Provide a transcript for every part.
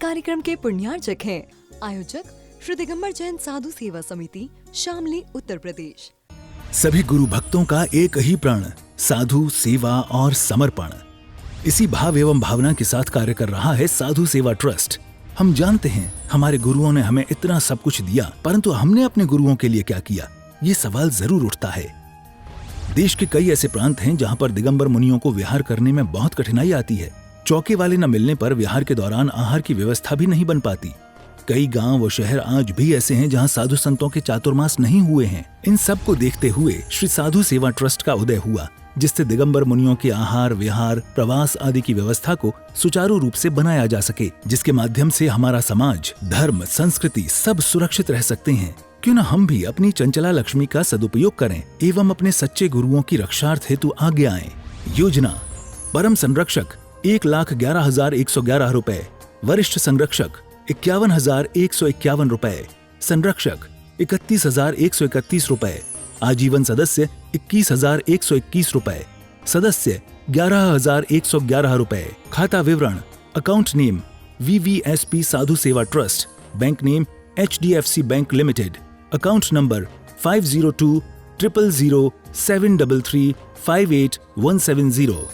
कार्यक्रम के पुण्यार्चक हैं आयोजक श्री दिगंबर जैन साधु सेवा समिति, शामली, उत्तर प्रदेश। सभी गुरु भक्तों का एक ही प्रण, साधु सेवा और समर्पण। इसी भाव एवं भावना के साथ कार्य कर रहा है साधु सेवा ट्रस्ट। हम जानते हैं हमारे गुरुओं ने हमें इतना सब कुछ दिया, परंतु हमने अपने गुरुओं के लिए क्या किया, ये सवाल जरूर उठता है। देश के कई ऐसे प्रांत हैं जहां पर दिगंबर मुनियों को विहार करने में बहुत कठिनाई आती है। चौके वाले न मिलने पर विहार के दौरान आहार की व्यवस्था भी नहीं बन पाती। कई गांव व शहर आज भी ऐसे हैं जहां साधु संतों के चातुर्मास नहीं हुए हैं। इन सब को देखते हुए श्री साधु सेवा ट्रस्ट का उदय हुआ, जिससे दिगंबर मुनियों के आहार, विहार, प्रवास आदि की व्यवस्था को सुचारू रूप से बनाया जा सके, जिसके माध्यम से हमारा समाज, धर्म, संस्कृति सब सुरक्षित रह सकते हैं। क्यों न हम भी अपनी चंचला लक्ष्मी का सदुपयोग करें एवं अपने सच्चे गुरुओं की रक्षार्थ हेतु आगे आएं। योजना: परम संरक्षक 1,11,111 रुपए, वरिष्ठ संरक्षक 51,151 रुपए, संरक्षक 31,131 रुपए, आजीवन सदस्य 21,121 रुपए, सदस्य 11,111 रुपए। खाता विवरण: account name VVSP Sadhu Seva trust, bank name HDFC bank limited, account number 50200073358170,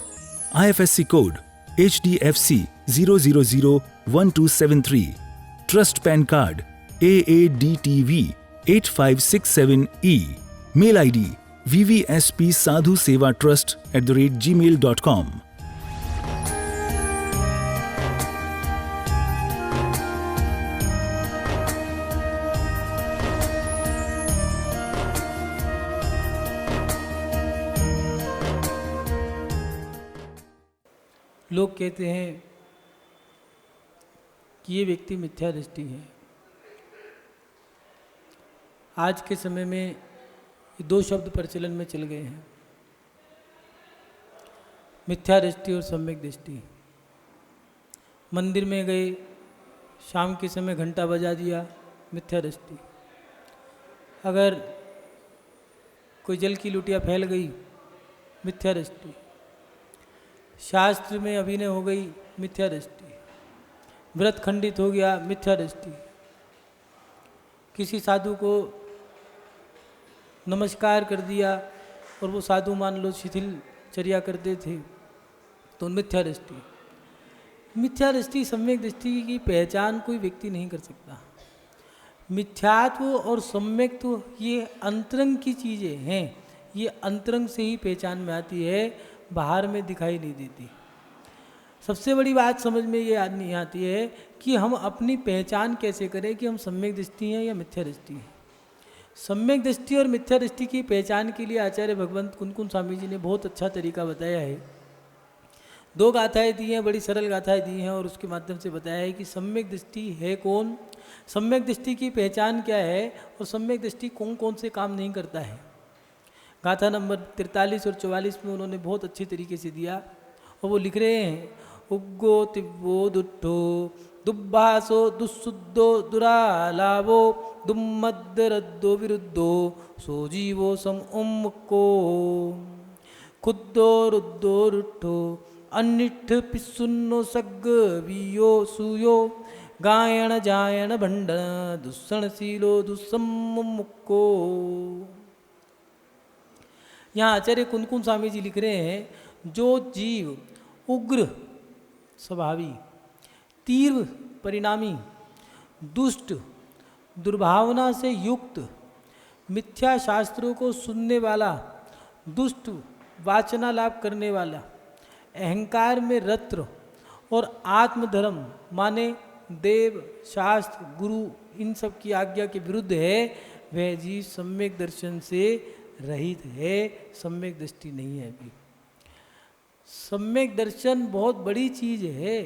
IFSC code HDFC 0001273, trust PAN card AADTV 8567E, mail ID vvspsadhusevatrust@gmail.com। लोग कहते हैं कि ये व्यक्ति मिथ्या दृष्टि है। आज के समय में ये दो शब्द प्रचलन में चल गए हैं, मिथ्या दृष्टि और सम्यक दृष्टि। मंदिर में गए, शाम के समय घंटा बजा दिया, मिथ्या दृष्टि। अगर कोई जल की लुटिया फैल गई, मिथ्या दृष्टि। शास्त्र में अभिनय हो गई, मिथ्या दृष्टि। व्रत खंडित हो गया, मिथ्या दृष्टि। किसी साधु को नमस्कार कर दिया और वो साधु मान लो शिथिल चर्या करते थे, तो मिथ्या दृष्टि। मिथ्या दृष्टि, सम्यक दृष्टि की पहचान कोई व्यक्ति नहीं कर सकता। मिथ्यात्व और सम्यक्त्व ये अंतरंग की चीज़ें हैं, ये अंतरंग से ही पहचान में आती है, बाहर में दिखाई नहीं देती। सबसे बड़ी बात समझ में ये नहीं आती है कि हम अपनी पहचान कैसे करें कि हम सम्यक दृष्टि हैं या मिथ्या दृष्टि हैं। सम्यक दृष्टि और मिथ्या दृष्टि की पहचान के लिए आचार्य भगवंत कुनकुन स्वामी जी ने बहुत अच्छा तरीका बताया है। दो गाथाएं दी हैं, बड़ी सरल गाथाएं दी हैं और उसके माध्यम से बताया है कि सम्यक दृष्टि है कौन, सम्यक दृष्टि की पहचान क्या है और सम्यक दृष्टि कौन कौन से काम नहीं करता है। गाथा नंबर 43 और 44 में उन्होंने बहुत अच्छी तरीके से दिया और वो लिख रहे हैं, उग्गो तिव्वो दुट्ठो दुब्बासो दुस्सुद्धो दुरालावो दुम्मद्दरद्दो विरुद्धो सोजीवो सम उम्मको खुद्दो रुद्धो रुट्ठो अन्निठ पिस्सुन्नो सग्ग वियो सुयो गायण जायण भंडन दुस्सणशीलो दुस्सम्मुक्को। यहाँ आचार्य कुनकुन स्वामी जी लिख रहे हैं, जो जीव उग्र स्वभावी, तीव्र परिणामी, दुष्ट, दुर्भावना से युक्त, मिथ्या शास्त्रों को सुनने वाला, दुष्ट वाचना लाभ करने वाला, अहंकार में रत्र और आत्मधर्म माने देव, शास्त्र, गुरु इन सब की आज्ञा के विरुद्ध है, वह जीव सम्यक दर्शन से रहित है, सम्यक दृष्टि नहीं है। अभी सम्यक दर्शन बहुत बड़ी चीज है,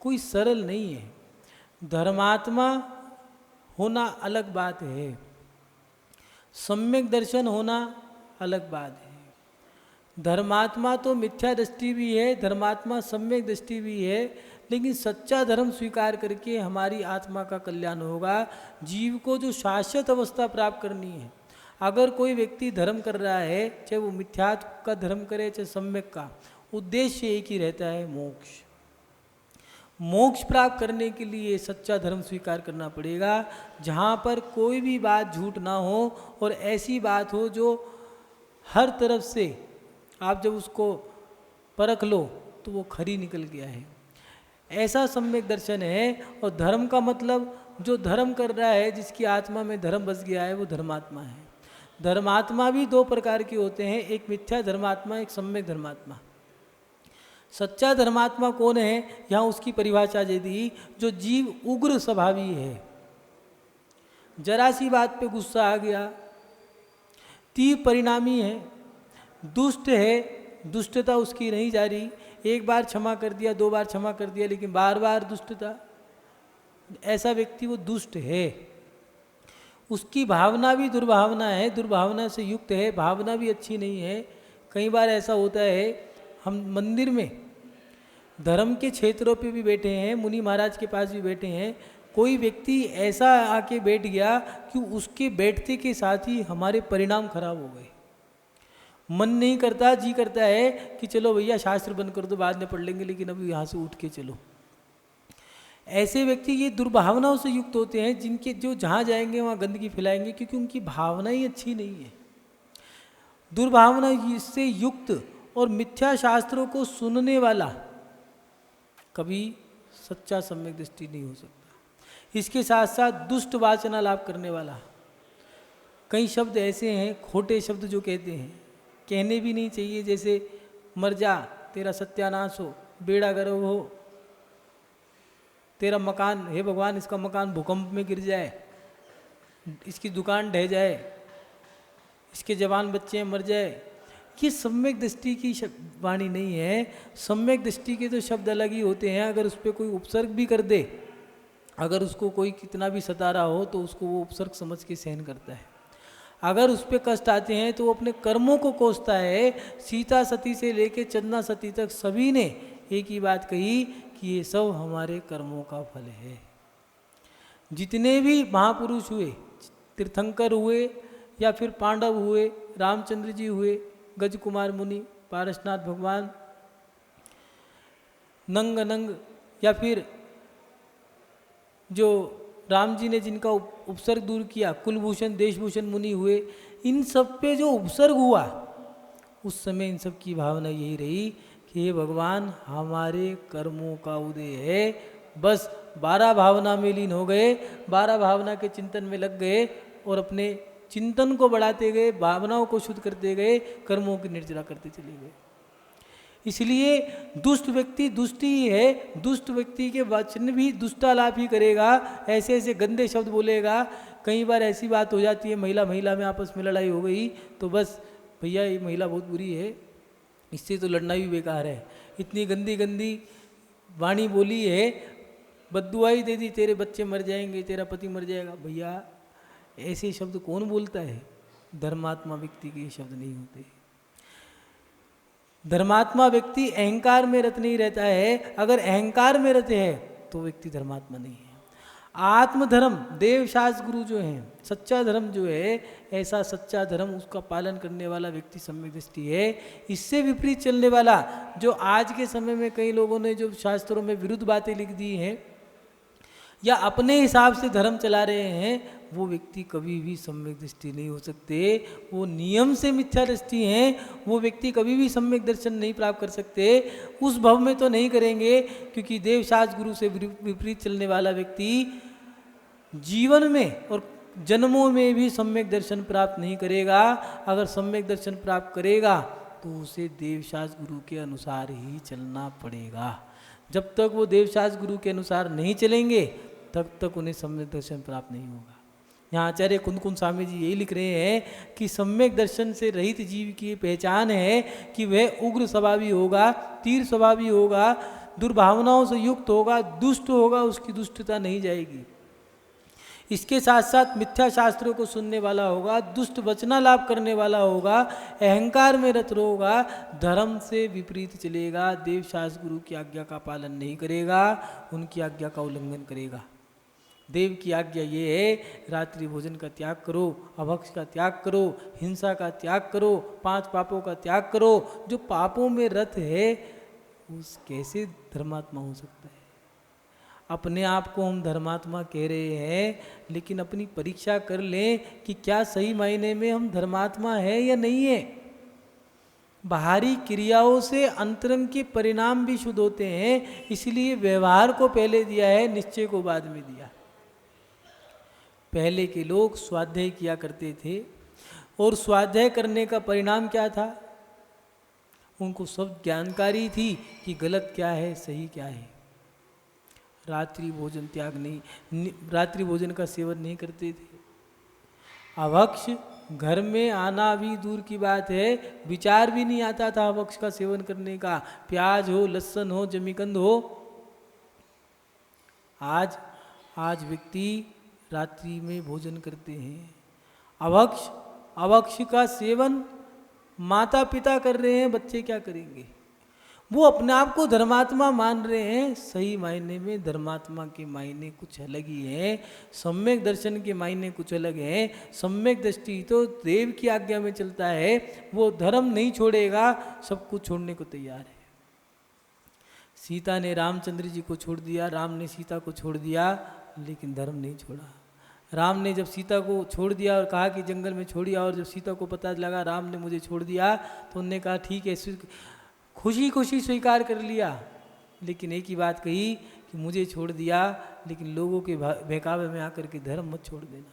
कोई सरल नहीं है। धर्मात्मा होना अलग बात है, सम्यक दर्शन होना अलग बात है। धर्मात्मा तो मिथ्या दृष्टि भी है, धर्मात्मा सम्यक दृष्टि भी है, लेकिन सच्चा धर्म स्वीकार करके हमारी आत्मा का कल्याण होगा। जीव को जो शाश्वत अवस्था प्राप्त करनी है, अगर कोई व्यक्ति धर्म कर रहा है, चाहे वो मिथ्यात्व का धर्म करे चाहे सम्यक का, उद्देश्य एक ही रहता है, मोक्ष। मोक्ष प्राप्त करने के लिए सच्चा धर्म स्वीकार करना पड़ेगा, जहाँ पर कोई भी बात झूठ ना हो और ऐसी बात हो जो हर तरफ से आप जब उसको परख लो तो वो खरी निकल गया है, ऐसा सम्यक दर्शन है। और धर्म का मतलब जो धर्म कर रहा है, जिसकी आत्मा में धर्म बस गया है, वो धर्मात्मा है। धर्मात्मा भी दो प्रकार के होते हैं, एक मिथ्या धर्मात्मा, एक सम्यक धर्मात्मा। सच्चा धर्मात्मा कौन है? यहाँ उसकी परिभाषा दे दी, जो जीव उग्र स्वभावी है, जरा सी बात पे गुस्सा आ गया, तीव्र परिणामी है, दुष्ट है, दुष्टता उसकी नहीं जा रही, एक बार क्षमा कर दिया, दो बार क्षमा कर दिया, लेकिन बार बार दुष्टता, ऐसा व्यक्ति वो दुष्ट है। उसकी भावना भी दुर्भावना है, दुर्भावना से युक्त है, भावना भी अच्छी नहीं है। कई बार ऐसा होता है, हम मंदिर में धर्म के क्षेत्रों पे भी बैठे हैं, मुनि महाराज के पास भी बैठे हैं, कोई व्यक्ति ऐसा आके बैठ गया कि उसके बैठते के साथ ही हमारे परिणाम खराब हो गए। मन नहीं करता, जी करता है कि चलो भैया शास्त्र बंद कर दो, बाद में पढ़ लेंगे, लेकिन अभी यहाँ से उठ के चलो। ऐसे व्यक्ति ये दुर्भावनाओं से युक्त होते हैं, जिनके जो जहाँ जाएंगे वहाँ गंदगी फैलाएंगे, क्योंकि उनकी भावना ही अच्छी नहीं है। दुर्भावना से युक्त और मिथ्या शास्त्रों को सुनने वाला कभी सच्चा सम्यक दृष्टि नहीं हो सकता। इसके साथ साथ दुष्ट वाचना लाभ करने वाला, कई शब्द ऐसे हैं, खोटे शब्द जो कहते हैं, कहने भी नहीं चाहिए, जैसे मर जा, तेरा सत्यानाश हो, बेड़ा गर्व हो, तेरा मकान, हे भगवान इसका मकान भूकंप में गिर जाए, इसकी दुकान ढह जाए, इसके जवान बच्चे मर जाए। ये सम्यक दृष्टि की वाणी नहीं है। सम्यक दृष्टि के तो शब्द अलग ही होते हैं। अगर उस पर कोई उपसर्ग भी कर दे, अगर उसको कोई कितना भी सता रहा हो तो उसको वो उपसर्ग समझ के सहन करता है। अगर उस पर कष्ट आते हैं तो वो अपने कर्मों को कोसता है। सीता सती से लेके चंदना सती तक सभी ने एक ही बात कही कि ये सब हमारे कर्मों का फल है। जितने भी महापुरुष हुए, तीर्थंकर हुए या फिर पांडव हुए, रामचंद्र जी हुए, गज कुमार मुनि, पारसनाथ भगवान, नंग नंग, या फिर जो राम जी ने जिनका उपसर्ग दूर किया, कुलभूषण देशभूषण मुनि हुए, इन सब पे जो उपसर्ग हुआ उस समय इन सब की भावना यही रही कि हे भगवान हमारे कर्मों का उदय है। बस 12 भावना में लीन हो गए, 12 भावना के चिंतन में लग गए और अपने चिंतन को बढ़ाते गए, भावनाओं को शुद्ध करते गए, कर्मों की निर्जरा करते चले गए। इसलिए दुष्ट व्यक्ति दुष्ट ही है। दुष्ट व्यक्ति के वचन भी दुष्टालाप ही करेगा, ऐसे ऐसे गंदे शब्द बोलेगा। कई बार ऐसी बात हो जाती है, महिला महिला में आपस में लड़ाई हो गई तो बस भैया ये महिला बहुत बुरी है, इससे तो लड़ना भी बेकार है, इतनी गंदी गंदी वाणी बोली है, बद्दुआई दे दी, तेरे बच्चे मर जाएंगे, तेरा पति मर जाएगा। भैया ऐसे शब्द कौन बोलता है? धर्मात्मा व्यक्ति के ये शब्द नहीं होते। धर्मात्मा व्यक्ति अहंकार में रत नहीं रहता है। अगर अहंकार में रत है तो व्यक्ति धर्मात्मा नहीं है। आत्मधर्म, देवशास्त्र गुरु जो हैं, सच्चा धर्म जो है, ऐसा सच्चा धर्म उसका पालन करने वाला व्यक्ति सम्यक दृष्टि है। इससे विपरीत चलने वाला, जो आज के समय में कई लोगों ने जो शास्त्रों में विरुद्ध बातें लिख दी हैं या अपने हिसाब से धर्म चला रहे हैं, वो व्यक्ति कभी भी सम्यक दृष्टि नहीं हो सकते। वो नियम से मिथ्या दृष्टि हैं, वो व्यक्ति कभी भी सम्यक दर्शन नहीं प्राप्त कर सकते। उस भव में तो नहीं करेंगे, क्योंकि देवशास्त्र गुरु से विपरीत चलने वाला व्यक्ति जीवन में और जन्मों में भी सम्यक दर्शन प्राप्त नहीं करेगा। अगर सम्यक दर्शन प्राप्त करेगा तो उसे देवशास्त्र गुरु के अनुसार ही चलना पड़ेगा। जब तक वो देवशास्त्र गुरु के अनुसार नहीं चलेंगे तब तक उन्हें सम्यक दर्शन प्राप्त नहीं होगा। यहाँ आचार्य कुंदकुंद स्वामी जी यही लिख रहे हैं कि सम्यक दर्शन से रहित जीव की पहचान है कि वह उग्र स्वभावी होगा, तीव्र स्वभावी होगा, दुर्भावनाओं से युक्त होगा, दुष्ट होगा, उसकी दुष्टता नहीं जाएगी। इसके साथ साथ मिथ्या शास्त्रों को सुनने वाला होगा, दुष्ट वचना लाभ करने वाला होगा, अहंकार में रत होगा, धर्म से विपरीत चलेगा, देवशास्त्र गुरु की आज्ञा का पालन नहीं करेगा, उनकी आज्ञा का उल्लंघन करेगा। देव की आज्ञा ये है, रात्रि भोजन का त्याग करो, अभक्ष का त्याग करो, हिंसा का त्याग करो, 5 पापों का त्याग करो। जो पापों में रत है उस कैसे धर्मात्मा हो सकता है? अपने आप को हम धर्मात्मा कह रहे हैं, लेकिन अपनी परीक्षा कर लें कि क्या सही मायने में हम धर्मात्मा है या नहीं है। बाहरी क्रियाओं से अंतरंग के परिणाम भी शुद्ध होते हैं, इसलिए व्यवहार को पहले दिया है, निश्चय को बाद में दिया। पहले के लोग स्वाध्याय किया करते थे और स्वाध्याय करने का परिणाम क्या था? उनको सब जानकारी थी कि गलत क्या है, सही क्या है। रात्रि भोजन त्याग नहीं, रात्रि भोजन का सेवन नहीं करते थे। अभक्ष घर में आना भी दूर की बात है, विचार भी नहीं आता था अभक्ष का सेवन करने का। प्याज हो, लहसुन हो, जमीकंद हो। आज व्यक्ति रात्रि में भोजन करते हैं। अभक्ष का सेवन माता पिता कर रहे हैं, बच्चे क्या करेंगे? वो अपने आप को धर्मात्मा मान रहे हैं। सही मायने में धर्मात्मा के मायने कुछ अलग ही हैं, सम्यक दर्शन के मायने कुछ अलग हैं। सम्यक दृष्टि तो देव की आज्ञा में चलता है, वो धर्म नहीं छोड़ेगा, सब कुछ छोड़ने को तैयार है। सीता ने रामचंद्र जी को छोड़ दिया, राम ने सीता को छोड़ दिया, लेकिन धर्म नहीं छोड़ा। राम ने जब सीता को छोड़ दिया और कहा कि जंगल में छोड़िया, और जब सीता को पता लगा राम ने मुझे छोड़ दिया, तो उनने कहा ठीक है, खुशी खुशी स्वीकार कर लिया। लेकिन एक ही बात कही कि मुझे छोड़ दिया, लेकिन लोगों के बहकावे में आकर के धर्म मत छोड़ देना।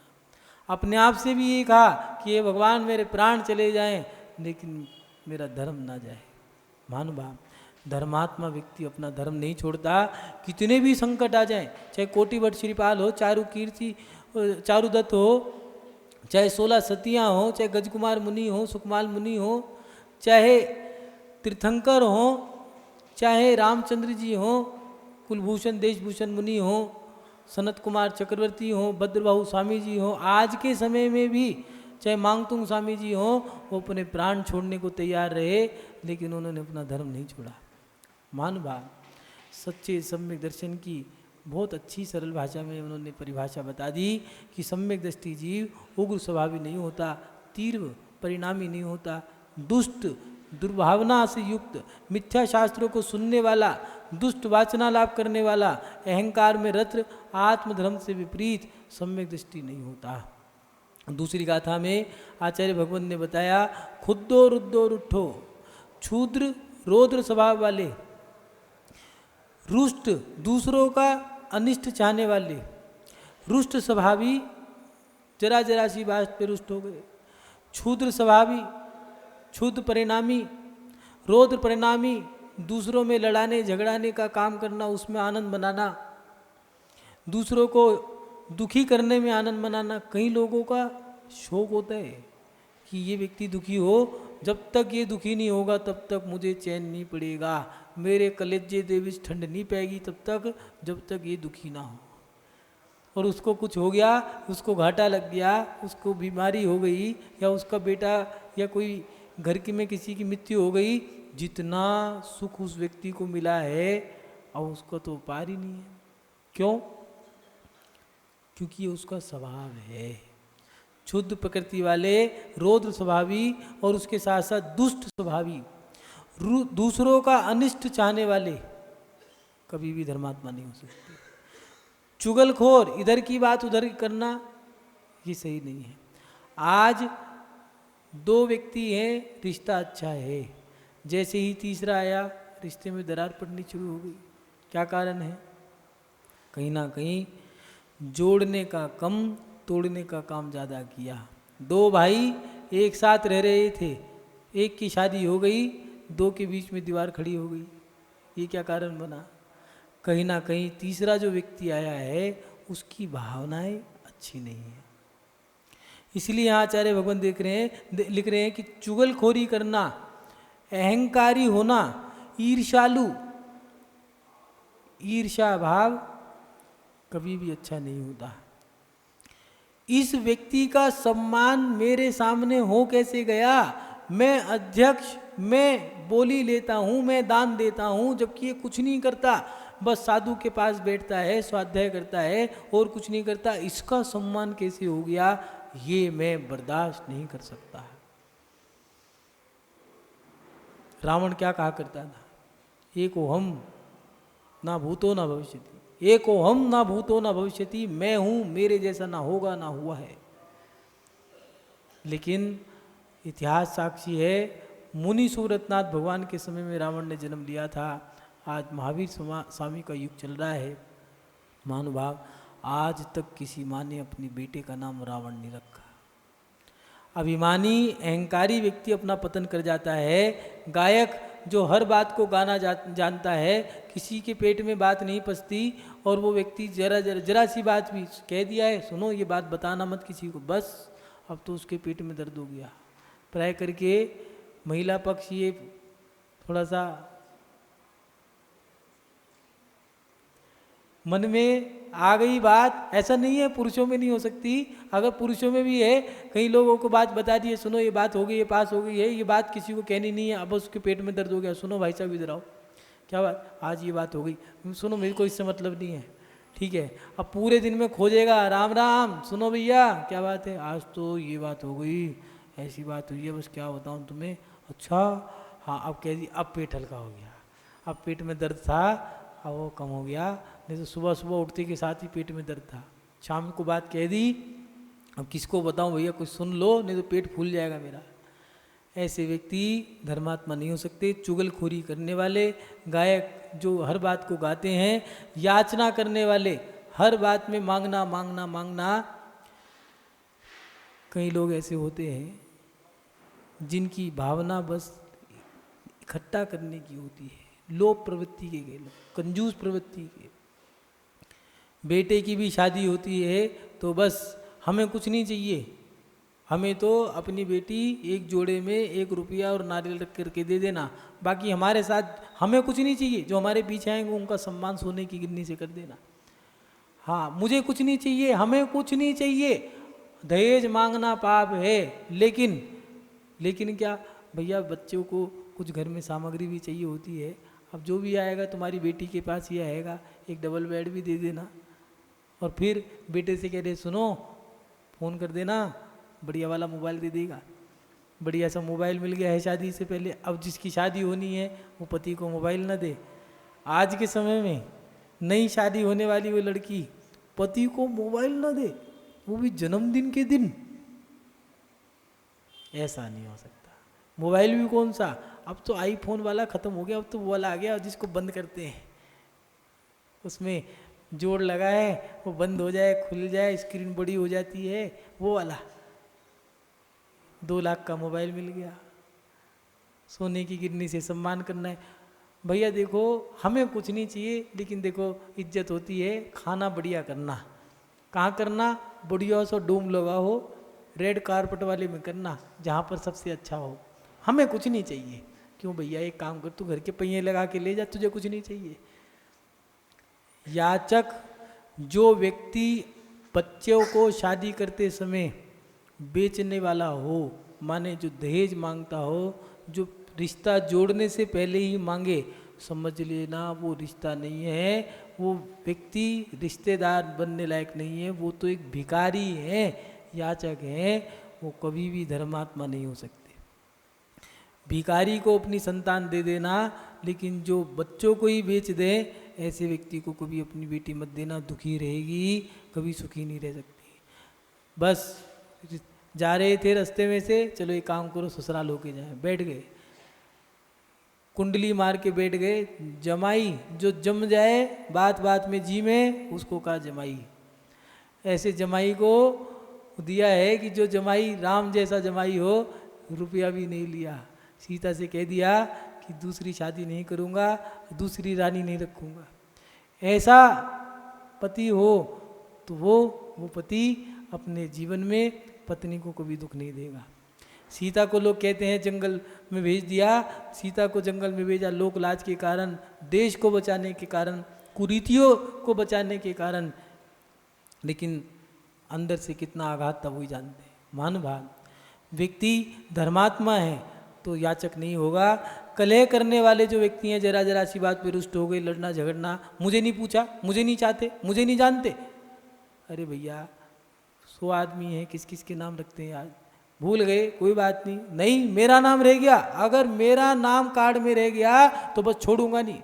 अपने आप से भी ये कहा कि ये भगवान मेरे प्राण चले जाएं, लेकिन मेरा धर्म ना जाए। महानुभाव, धर्मात्मा व्यक्ति अपना धर्म नहीं छोड़ता। कितने भी संकट आ जाएं, चाहे कोटिभट्ट श्रीपाल हो, चारुदत्त हो, चाहे 16 सतियाँ हो, चाहे गजकुमार मुनि हो, सुकमाल मुनि हो, चाहे तीर्थंकर हो, चाहे रामचंद्र जी हो, कुलभूषण देशभूषण मुनि हो, सनत कुमार चक्रवर्ती हो, भद्रबाहु स्वामी जी हो, आज के समय में भी चाहे मांगतुंग स्वामी जी हो, वो अपने प्राण छोड़ने को तैयार रहे, लेकिन उन्होंने अपना धर्म नहीं छोड़ा। महानुभाव, सच्चे सम्यक दर्शन की बहुत अच्छी सरल भाषा में उन्होंने परिभाषा बता दी कि सम्यक दृष्टि जीव उग्र स्वभावी नहीं होता, तीव्र परिणामी नहीं होता, दुष्ट दुर्भावना से युक्त, मिथ्या शास्त्रों को सुनने वाला, दुष्ट वाचना लाभ करने वाला, अहंकार में रत, आत्मधर्म से विपरीत सम्यक दृष्टि नहीं होता। दूसरी गाथा में आचार्य भगवान ने बताया, खुद्दो रुद्धो रुठो, क्षुद्र रौद्र स्वभाव वाले, रुष्ट दूसरों का अनिष्ट चाहने वाले, रुष्ट स्वभावी जरा जरा सी बात पे रुष्ट हो गए, क्षुद्र स्वभावी, क्षुद्र परिणामी, रौद्र परिणामी, दूसरों में लड़ाने झगड़ाने का काम करना, उसमें आनंद बनाना, दूसरों को दुखी करने में आनंद बनाना। कई लोगों का शौक होता है कि ये व्यक्ति दुखी हो, जब तक ये दुखी नहीं होगा तब तक मुझे चैन नहीं पड़ेगा, मेरे कलेजे दे विच ठंड नहीं पैगी तब तक, जब तक ये दुखी ना हो। और उसको कुछ हो गया, उसको घाटा लग गया, उसको बीमारी हो गई, या उसका बेटा या कोई घर की में किसी की मृत्यु हो गई, जितना सुख उस व्यक्ति को मिला है और उसका तो पार ही नहीं है। क्यों? क्योंकि ये उसका स्वभाव है। क्षुद्र प्रकृति वाले, रौद्र स्वभावी और उसके साथ साथ दुष्ट स्वभावी, दूसरों का अनिष्ट चाहने वाले कभी भी धर्मात्मा नहीं हो सकते। चुगलखोर, इधर की बात उधर करना, ये सही नहीं है। आज 2 व्यक्ति हैं, रिश्ता अच्छा है, जैसे ही तीसरा आया रिश्ते में दरार पड़नी शुरू हो गई। क्या कारण है? कहीं ना कहीं जोड़ने का कम, तोड़ने का काम ज़्यादा किया। 2 भाई एक साथ रह रहे थे, एक की शादी हो गई, 2 के बीच में दीवार खड़ी हो गई। ये क्या कारण बना? कहीं ना कहीं तीसरा जो व्यक्ति आया है उसकी भावनाएं अच्छी नहीं है। इसलिए यहाँ आचार्य भगवान लिख रहे हैं कि चुगलखोरी करना, अहंकारी होना, ईर्ष्यालु, ईर्ष्या भाव कभी भी अच्छा नहीं होता। इस व्यक्ति का सम्मान मेरे सामने हो कैसे गया? मैं अध्यक्ष, मैं बोली लेता हूँ, मैं दान देता हूँ, जबकि ये कुछ नहीं करता, बस साधु के पास बैठता है, स्वाध्याय करता है और कुछ नहीं करता। इसका सम्मान कैसे हो गया? ये मैं बर्दाश्त नहीं कर सकता। रावण क्या कहा करता था? एको हम ना भूतो ना भविष्यति, एको हम ना भूतो ना भविष्यति, मैं हूँ, मेरे जैसा ना होगा ना हुआ है। लेकिन इतिहास साक्षी है, मुनि सूरतनाथ भगवान के समय में रावण ने जन्म लिया था। आज महावीर स्वामी का युग चल रहा है। महानुभाव, आज तक किसी माँ ने अपने बेटे का नाम रावण नहीं रखा। अभिमानी अहंकारी व्यक्ति अपना पतन कर जाता है। गायक जो हर बात को गाना जानता है, किसी के पेट में बात नहीं पसती, और वो व्यक्ति जरा सी बात भी कह दिया है, सुनो ये बात बताना मत किसी को, बस अब तो उसके पेट में दर्द हो गया। प्राय करके महिला पक्ष ये थोड़ा सा मन में आ गई बात, ऐसा नहीं है पुरुषों में नहीं हो सकती, अगर पुरुषों में भी है, कई लोगों को बात बता दी है, सुनो ये बात हो गई, ये पास हो गई है, ये बात किसी को कहनी नहीं है, अब उसके पेट में दर्द हो गया, सुनो भाई साहब इधर आओ, क्या बात, आज ये बात हो गई, सुनो मेरे को इससे मतलब नहीं है, ठीक है। अब पूरे दिन में खोजेगा, राम राम, सुनो भैया क्या बात है, आज तो ये बात हो गई, ऐसी बात हुई है, बस क्या बताऊँ तुम्हें, अच्छा हाँ, अब कह दी, अब पेट हल्का हो गया, अब पेट में दर्द था, अब वो कम हो गया, नहीं तो सुबह सुबह उठते के साथ ही पेट में दर्द था, शाम को बात कह दी, अब किसको बताऊं भैया, कुछ सुन लो नहीं तो पेट फूल जाएगा मेरा। ऐसे व्यक्ति धर्मात्मा नहीं हो सकते। चुगलखोरी करने वाले गायक जो हर बात को गाते हैं, याचना करने वाले, हर बात में मांगना मांगना मांगना, कई लोग ऐसे होते हैं जिनकी भावना बस इकट्ठा करने की होती है, लोभ प्रवृत्ति के लोग, कंजूस प्रवृत्ति के। बेटे की भी शादी होती है तो बस हमें कुछ नहीं चाहिए, हमें तो अपनी बेटी एक जोड़े में 1 रुपया और नारियल रख करके दे देना, बाकी हमारे साथ हमें कुछ नहीं चाहिए, जो हमारे पीछे आएंगे उनका सम्मान सोने की गिन्नी से कर देना। हाँ, मुझे कुछ नहीं चाहिए, हमें कुछ नहीं चाहिए। दहेज मांगना पाप है, लेकिन क्या भैया, बच्चों को कुछ घर में सामग्री भी चाहिए होती है। अब जो भी आएगा तुम्हारी बेटी के पास ये आएगा, एक डबल बेड भी दे देना, और फिर बेटे से कह रहे सुनो फ़ोन कर देना, बढ़िया वाला मोबाइल दे देगा। बढ़िया सा मोबाइल मिल गया है शादी से पहले। अब जिसकी शादी होनी है वो पति को मोबाइल ना दे। आज के समय में नई शादी होने वाली वो लड़की पति को मोबाइल ना दे, वो भी जन्मदिन के दिन, ऐसा नहीं हो सकता। मोबाइल भी कौन सा, अब तो आईफोन वाला ख़त्म हो गया, अब तो वो वाला आ गया जिसको बंद करते हैं, उसमें जोड़ लगा है, वो बंद हो जाए खुल जाए, स्क्रीन बड़ी हो जाती है, वो वाला 2 लाख का मोबाइल मिल गया। सोने की गिन्नी से सम्मान करना है। भैया देखो, हमें कुछ नहीं चाहिए, लेकिन देखो इज्जत होती है, खाना बढ़िया करना। कहाँ करना, बढ़िया सा डोम लगा हो, रेड कारपेट वाले में करना, जहाँ पर सबसे अच्छा हो। हमें कुछ नहीं चाहिए। क्यों भैया, एक काम कर, तू घर के पहिए लगा के ले जा, तुझे कुछ नहीं चाहिए। याचक जो व्यक्ति बच्चों को शादी करते समय बेचने वाला हो, माने जो दहेज मांगता हो, जो रिश्ता जोड़ने से पहले ही मांगे, समझ लेना वो रिश्ता नहीं है, वो व्यक्ति रिश्तेदार बनने लायक नहीं है, वो तो एक भिखारी है, याचक है, वो कभी भी धर्मात्मा नहीं हो सकते। भिखारी को अपनी संतान दे देना, लेकिन जो बच्चों को ही बेच दे, ऐसे व्यक्ति को कभी अपनी बेटी मत देना, दुखी रहेगी, कभी सुखी नहीं रह सकती। बस जा रहे थे रास्ते में से, चलो एक काम करो ससुराल होके जाए, बैठ गए, कुंडली मार के बैठ गए। जमाई जो जम जाए बात बात में जी में, उसको कहा जमाई। ऐसे जमाई को दिया है कि जो जमाई राम जैसा जमाई हो, रुपया भी नहीं लिया। सीता से कह दिया कि दूसरी शादी नहीं करूँगा, दूसरी रानी नहीं रखूँगा। ऐसा पति हो तो वो पति अपने जीवन में पत्नी को कभी दुख नहीं देगा। सीता को लोग कहते हैं जंगल में भेज दिया, सीता को जंगल में भेजा लोक लाज के कारण, देश को बचाने के कारण, कुरीतियों को बचाने के कारण, लेकिन अंदर से कितना आघात था वही जानते हैं। महानुभाव, व्यक्ति धर्मात्मा है तो याचक नहीं होगा। कलह करने वाले जो व्यक्ति हैं, जरा जरा सी बात पे रुष्ट हो गए, लड़ना झगड़ना, मुझे नहीं पूछा, मुझे नहीं चाहते, मुझे नहीं जानते। अरे भैया 100 आदमी हैं, किस किस के नाम रखते हैं, आज भूल गए, कोई बात नहीं, नहीं मेरा नाम रह गया, अगर मेरा नाम कार्ड में रह गया तो बस छोड़ूंगा नहीं।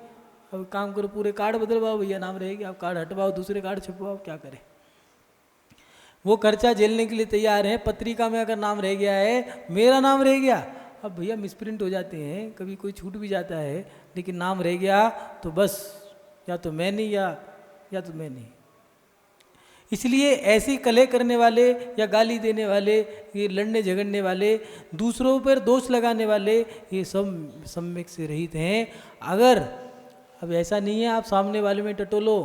अब काम करो, पूरे कार्ड बदलवाओ भैया, नाम रह गया, अब कार्ड हटवाओ, दूसरे कार्ड छपवाओ, क्या करें। वो खर्चा झेलने के लिए तैयार है। पत्रिका में अगर नाम रह गया है, मेरा नाम रह गया, अब भैया मिसप्रिंट हो जाते हैं, कभी कोई छूट भी जाता है, लेकिन नाम रह गया तो बस या तो मैं नहीं या तो मैं नहीं। इसलिए ऐसे कलह करने वाले या गाली देने वाले, ये लड़ने झगड़ने वाले, दूसरों पर दोष लगाने वाले, ये सब सम्यक से रहित हैं। अगर अब ऐसा नहीं है आप सामने वाले में टटोलो,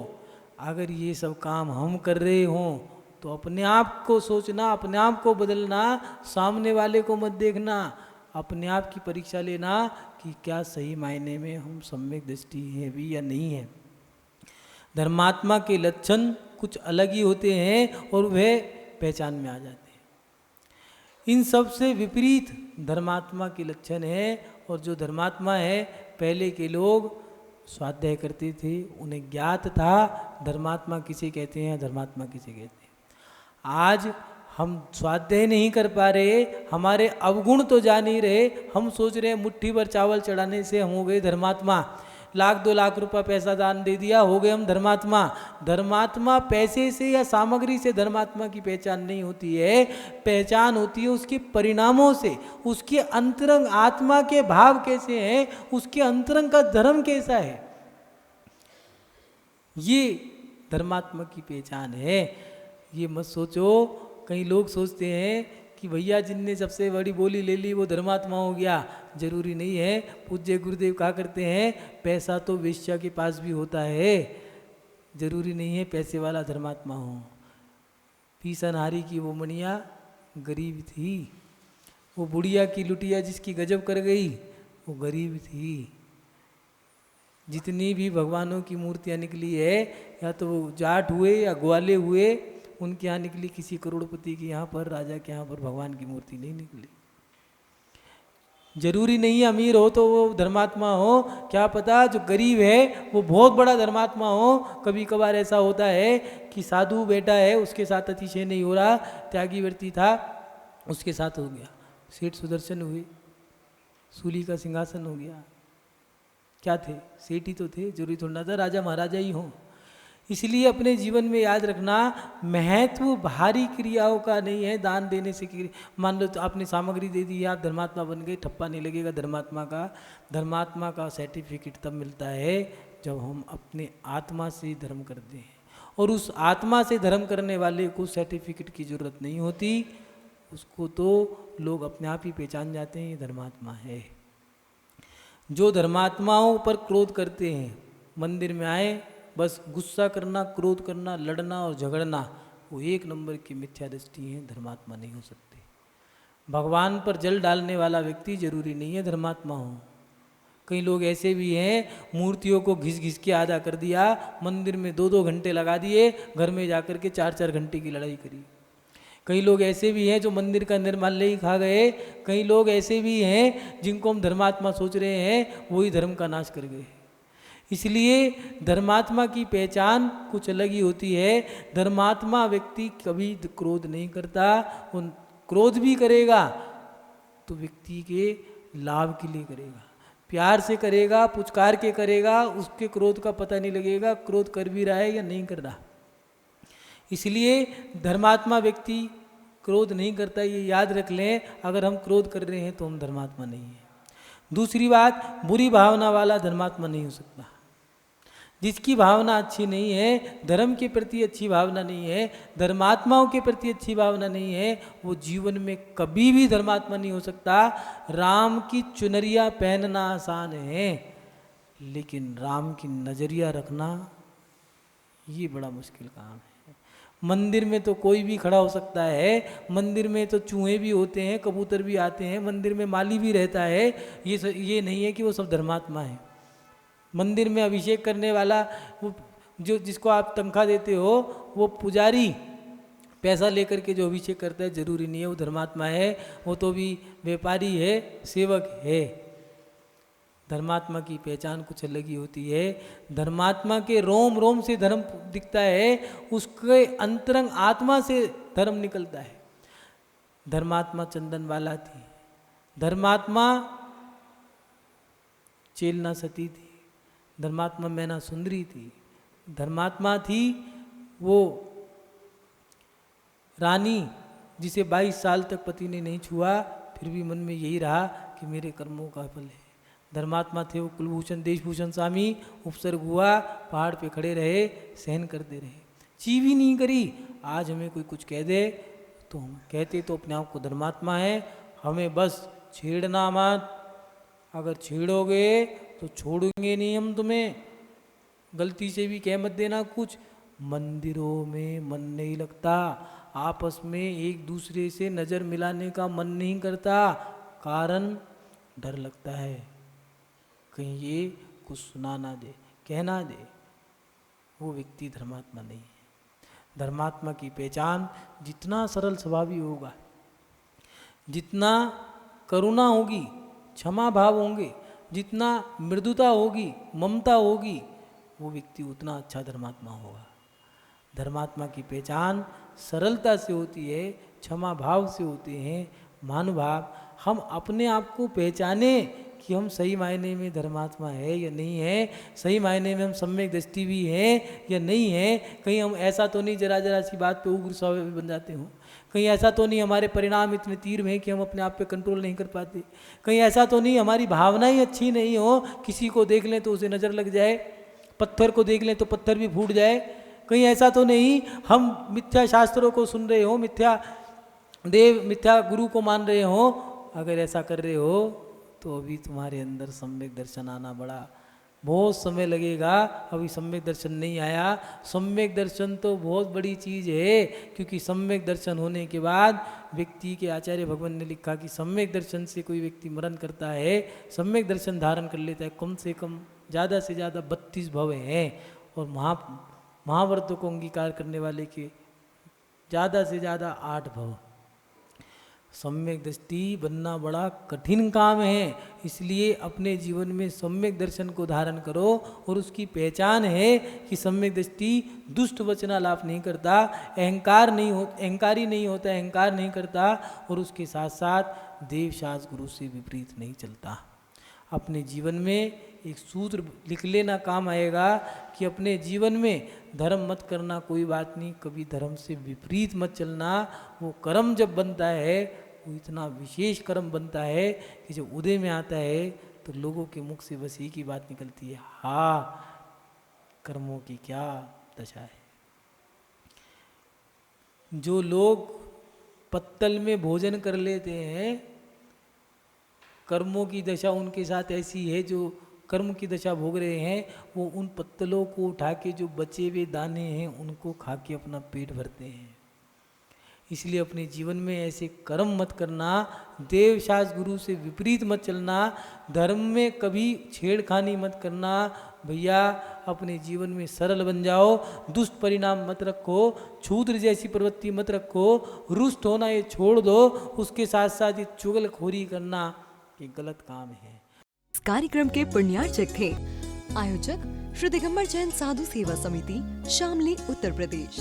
अगर ये सब काम हम कर रहे हों तो अपने आप को सोचना, अपने आप को बदलना, सामने वाले को मत देखना, अपने आप की परीक्षा लेना कि क्या सही मायने में हम सम्यक दृष्टि है भी या नहीं है। धर्मात्मा के लक्षण कुछ अलग ही होते हैं और वह पहचान में आ जाते हैं। इन सब से विपरीत धर्मात्मा के लक्षण है। और जो धर्मात्मा है, पहले के लोग स्वाध्याय करते थे, उन्हें ज्ञात था धर्मात्मा किसे कहते हैं, धर्मात्मा किसे कहते हैं। आज हम स्वाध्याय नहीं कर पा रहे, हमारे अवगुण तो जा नहीं रहे, हम सोच रहे हैं मुट्ठी भर चावल चढ़ाने से हम हो गए धर्मात्मा, 1-2 लाख रुपया पैसा दान दे दिया, हो गए हम धर्मात्मा। धर्मात्मा पैसे से या सामग्री से धर्मात्मा की पहचान नहीं होती है, पहचान होती है उसके परिणामों से, उसके अंतरंग आत्मा के भाव कैसे हैं, उसके अंतरंग का धर्म कैसा है, ये धर्मात्मा की पहचान है। ये मत सोचो, कई लोग सोचते हैं कि भैया जिनने सबसे बड़ी बोली ले ली वो धर्मात्मा हो गया। जरूरी नहीं है। पूज्य गुरुदेव कहा करते हैं, पैसा तो वेश्या के पास भी होता है, जरूरी नहीं है पैसे वाला धर्मात्मा हो। पीसनहारी की वो मणिया गरीब थी, वो बुढ़िया की लुटिया जिसकी गजब कर गई वो गरीब थी। जितनी भी भगवानों की मूर्तियाँ निकली है, या तो वो जाट हुए या ग्वाले हुए, उनके यहाँ निकली, किसी करोड़पति के यहाँ पर, राजा के यहाँ पर भगवान की मूर्ति नहीं निकली। जरूरी नहीं है अमीर हो तो वो धर्मात्मा हो, क्या पता जो गरीब है वो बहुत बड़ा धर्मात्मा हो। कभी कभार ऐसा होता है कि साधु बेटा है, उसके साथ अतिशय नहीं हो रहा, त्यागी व्यक्ति था, उसके साथ हो गया। सेठ सुदर्शन हुए, सूली का सिंहासन हो गया, क्या थे, सेठ ही तो थे, जरूरी थोड़ा था राजा महाराजा ही हो। इसलिए अपने जीवन में याद रखना, महत्व भारी क्रियाओं का नहीं है, दान देने से। मान लो तो आपने सामग्री दे दी है, आप धर्मात्मा बन गए, ठप्पा नहीं लगेगा धर्मात्मा का। धर्मात्मा का सर्टिफिकेट तब मिलता है जब हम अपने आत्मा से धर्म करते हैं, और उस आत्मा से धर्म करने वाले को सर्टिफिकेट की जरूरत नहीं होती, उसको तो लोग अपने आप ही पहचान जाते हैं, ये धर्मात्मा है। जो धर्मात्माओं पर क्रोध करते हैं, मंदिर में आए बस गुस्सा करना, क्रोध करना, लड़ना और झगड़ना, वो 1 नंबर की मिथ्या दृष्टि है, धर्मात्मा नहीं हो सकते। भगवान पर जल डालने वाला व्यक्ति जरूरी नहीं है धर्मात्मा हो। कई लोग ऐसे भी हैं, मूर्तियों को घिस घिस के आधा कर दिया, मंदिर में 2-2 घंटे लगा दिए, घर में जाकर के 4-4 घंटे की लड़ाई करी। कई लोग ऐसे भी हैं जो मंदिर का निर्माल्य ही खा गए। कई लोग ऐसे भी हैं जिनको हम धर्मात्मा सोच रहे हैं, वही धर्म का नाश कर गए। इसलिए धर्मात्मा की पहचान कुछ अलग ही होती है। धर्मात्मा व्यक्ति कभी क्रोध नहीं करता, वो क्रोध भी करेगा तो व्यक्ति के लाभ के लिए करेगा, प्यार से करेगा, पुचकार के करेगा, उसके क्रोध का पता नहीं लगेगा क्रोध कर भी रहा है या नहीं कर रहा। इसलिए धर्मात्मा व्यक्ति क्रोध नहीं करता, ये याद रख लें। अगर हम क्रोध कर रहे हैं तो हम धर्मात्मा नहीं हैं। दूसरी बात, बुरी भावना वाला धर्मात्मा नहीं हो सकता। जिसकी भावना अच्छी नहीं है, धर्म के प्रति अच्छी भावना नहीं है, धर्मात्माओं के प्रति अच्छी भावना नहीं है, वो जीवन में कभी भी धर्मात्मा नहीं हो सकता। राम की चुनरिया पहनना आसान है, लेकिन राम की नजरिया रखना ये बड़ा मुश्किल काम है। मंदिर में तो कोई भी खड़ा हो सकता है, मंदिर में तो चूहे भी होते हैं, कबूतर भी आते हैं, मंदिर में माली भी रहता है, ये नहीं है कि वो सब धर्मात्मा है। मंदिर में अभिषेक करने वाला, वो जो जिसको आप तनख्वाह देते हो, वो पुजारी पैसा लेकर के जो अभिषेक करता है, जरूरी नहीं है वो धर्मात्मा है, वो तो भी व्यापारी है, सेवक है। धर्मात्मा की पहचान कुछ अलग ही होती है। धर्मात्मा के रोम रोम से धर्म दिखता है, उसके अंतरंग आत्मा से धर्म निकलता है। धर्मात्मा चंदन वाला थी, धर्मात्मा चेलना सती थी, धर्मात्मा मैना सुंदरी थी, धर्मात्मा थी वो रानी जिसे 22 साल तक पति ने नहीं छुआ, फिर भी मन में यही रहा कि मेरे कर्मों का फल है। धर्मात्मा थे वो कुलभूषण देशभूषण स्वामी, उपसर्ग हुआ, पहाड़ पे खड़े रहे, सहन करते रहे, चीव ही नहीं करी। आज हमें कोई कुछ कह दे तो हम कहते तो अपने आप को धर्मात्मा है, हमें बस छेड़ना मत, अगर छेड़ोगे तो छोड़ेंगे नहीं हम तुम्हें। गलती से भी कह मत देना कुछ। मंदिरों में मन नहीं लगता, आपस में एक दूसरे से नज़र मिलाने का मन नहीं करता, कारण डर लगता है कहीं ये कुछ सुना ना दे, कहना दे। वो व्यक्ति धर्मात्मा नहीं है। धर्मात्मा की पहचान जितना सरल स्वभावी होगा, जितना करुणा होगी, क्षमा भाव होंगे, जितना मृदुता होगी, ममता होगी, वो व्यक्ति उतना अच्छा धर्मात्मा होगा। धर्मात्मा की पहचान सरलता से होती है, क्षमा भाव से होते हैं, मानुभाव। हम अपने आप को पहचाने कि हम सही मायने में धर्मात्मा है या नहीं है, सही मायने में हम सम्यक दृष्टि भी हैं या नहीं है। कहीं हम ऐसा तो नहीं जरा जरा सी बात पे उग्र स्वभावी बन जाते हो, कहीं ऐसा तो नहीं हमारे परिणाम इतने तीव्र हैं कि हम अपने आप पे कंट्रोल नहीं कर पाते, कहीं ऐसा तो नहीं हमारी भावनाएं अच्छी नहीं हो, किसी को देख लें तो उसे नज़र लग जाए, पत्थर को देख लें तो पत्थर भी फूट जाए। कहीं ऐसा तो नहीं हम मिथ्या शास्त्रों को सुन रहे हो, मिथ्या देव मिथ्या गुरु को मान रहे हो। अगर ऐसा कर रहे हो तो अभी तुम्हारे अंदर सम्यक दर्शन आना बड़ा बहुत समय लगेगा, अभी सम्यक दर्शन नहीं आया। सम्यक दर्शन तो बहुत बड़ी चीज़ है, क्योंकि सम्यक दर्शन होने के बाद व्यक्ति के आचार्य भगवान ने लिखा कि सम्यक दर्शन से कोई व्यक्ति मरण करता है, सम्यक दर्शन धारण कर लेता है, कम से कम ज़्यादा से ज़्यादा 32 भव हैं, और महाव्रतों को अंगीकार करने वाले के ज़्यादा से ज़्यादा 8 भव। सम्यक दृष्टि बनना बड़ा कठिन काम है, इसलिए अपने जीवन में सम्यक दर्शन को धारण करो। और उसकी पहचान है कि सम्यक दृष्टि दुष्ट वचनालाप नहीं करता, अहंकारी नहीं होता, अहंकार नहीं करता, और उसके साथ साथ देवशास्त्र गुरु से विपरीत नहीं चलता। अपने जीवन में एक सूत्र लिख लेना काम आएगा कि अपने जीवन में धर्म मत करना कोई बात नहीं, कभी धर्म से विपरीत मत चलना। वो कर्म जब बनता है वो इतना विशेष कर्म बनता है कि जब उदय में आता है तो लोगों के मुख से बस एक ही बात निकलती है, हाँ कर्मों की क्या दशा है। जो लोग पत्तल में भोजन कर लेते हैं, कर्मों की दशा उनके साथ ऐसी है, जो कर्म की दशा भोग रहे हैं वो उन पत्तलों को उठा के जो बचे हुए दाने हैं उनको खा के अपना पेट भरते हैं। इसलिए अपने जीवन में ऐसे कर्म मत करना, देवशास्त्र गुरु से विपरीत मत चलना, धर्म में कभी छेड़खानी मत करना। भैया अपने जीवन में सरल बन जाओ, दुष्ट परिणाम मत रखो, क्षुद्र जैसी प्रवृत्ति मत रखो, रुष्ट होना ये छोड़ दो, उसके साथ साथ ये चुगलखोरी करना ये गलत काम है। इस कार्यक्रम के पुण्यार्चक थे आयोजक श्री दिगंबर जैन साधु सेवा समिति, शामली, उत्तर प्रदेश।